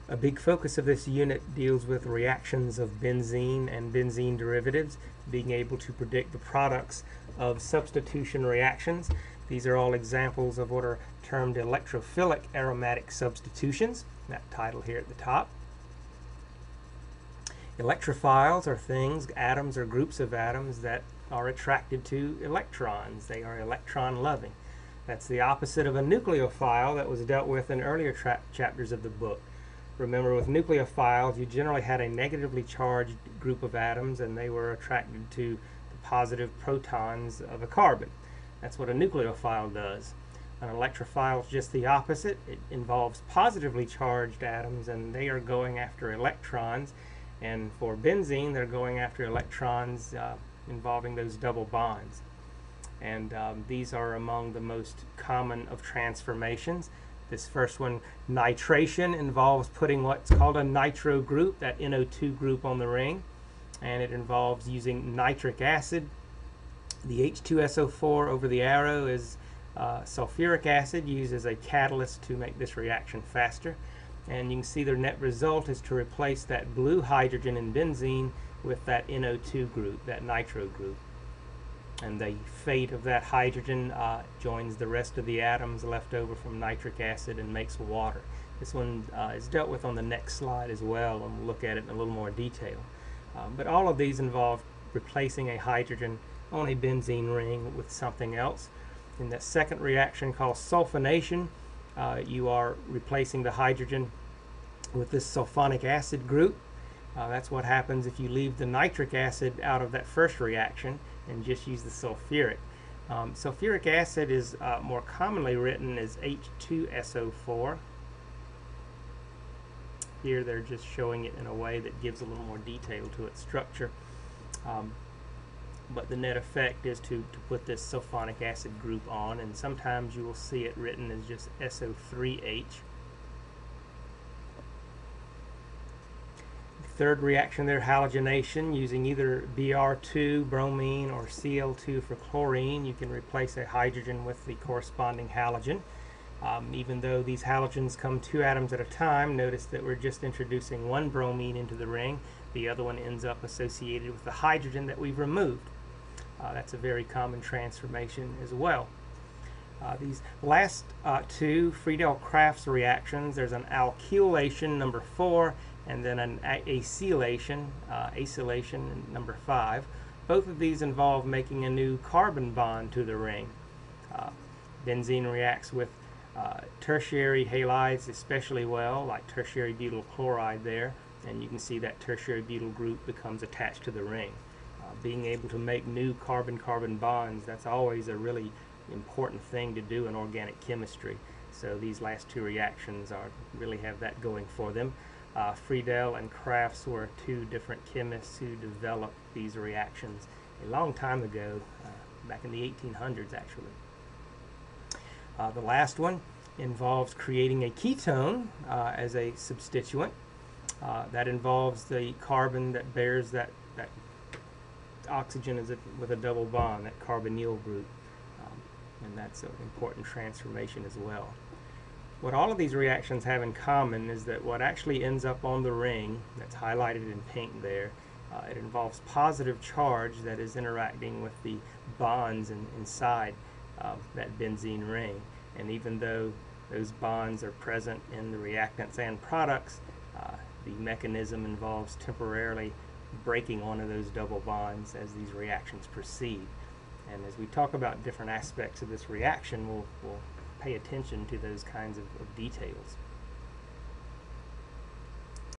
A big focus of this unit deals with reactions of benzene and benzene derivatives, being able to predict the products of substitution reactions. These are all examples of what are termed electrophilic aromatic substitutions, that title here at the top. Electrophiles are things, atoms or groups of atoms that are attracted to electrons. They are electron-loving. That's the opposite of a nucleophile that was dealt with in earlier chapters of the book. Remember, with nucleophiles, you generally had a negatively charged group of atoms, and they were attracted to the positive protons of a carbon. That's what a nucleophile does. An electrophile is just the opposite. It involves positively charged atoms, and they are going after electrons. And for benzene, they're going after electrons involving those double bonds. And these are among the most common of transformations. This first one, nitration, involves putting what's called a nitro group, that NO2 group, on the ring. And it involves using nitric acid. The H2SO4 over the arrow is sulfuric acid, used as a catalyst to make this reaction faster. And you can see the net result is to replace that blue hydrogen in benzene with that NO2 group, that nitro group. And the fate of that hydrogen joins the rest of the atoms left over from nitric acid and makes water. This one is dealt with on the next slide as well, and we'll look at it in a little more detail. But all of these involve replacing a hydrogen on a benzene ring with something else. In that second reaction called sulfonation, you are replacing the hydrogen with this sulfonic acid group. That's what happens if you leave the nitric acid out of that first reaction and just use the sulfuric. Sulfuric acid is more commonly written as H2SO4. Here they're just showing it in a way that gives a little more detail to its structure. But the net effect is to put this sulfonic acid group on, and sometimes you will see it written as just SO3H. Third reaction there, halogenation, using either Br2, bromine, or Cl2 for chlorine. You can replace a hydrogen with the corresponding halogen. Even though these halogens come 2 atoms at a time, notice that we're just introducing one bromine into the ring. The other one ends up associated with the hydrogen that we've removed. That's a very common transformation as well. These last two, Friedel-Crafts reactions, there's an alkylation, number 4, and then an acylation, number 5. Both of these involve making a new carbon bond to the ring. Benzene reacts with tertiary halides especially well, like tertiary butyl chloride there, and you can see that tertiary butyl group becomes attached to the ring. Being able to make new carbon-carbon bonds, that's always a really important thing to do in organic chemistry. So these last two reactions really have that going for them. Friedel and Crafts were 2 different chemists who developed these reactions a long time ago, back in the 1800s actually. The last one involves creating a ketone as a substituent. That involves the carbon that bears that oxygen with a double bond, that carbonyl group. And that's an important transformation as well. What all of these reactions have in common is that what actually ends up on the ring, that's highlighted in pink there, it involves positive charge that is interacting with the bonds inside that benzene ring. And even though those bonds are present in the reactants and products, the mechanism involves temporarily breaking one of those double bonds as these reactions proceed. And as we talk about different aspects of this reaction, we'll pay attention to those kinds of details.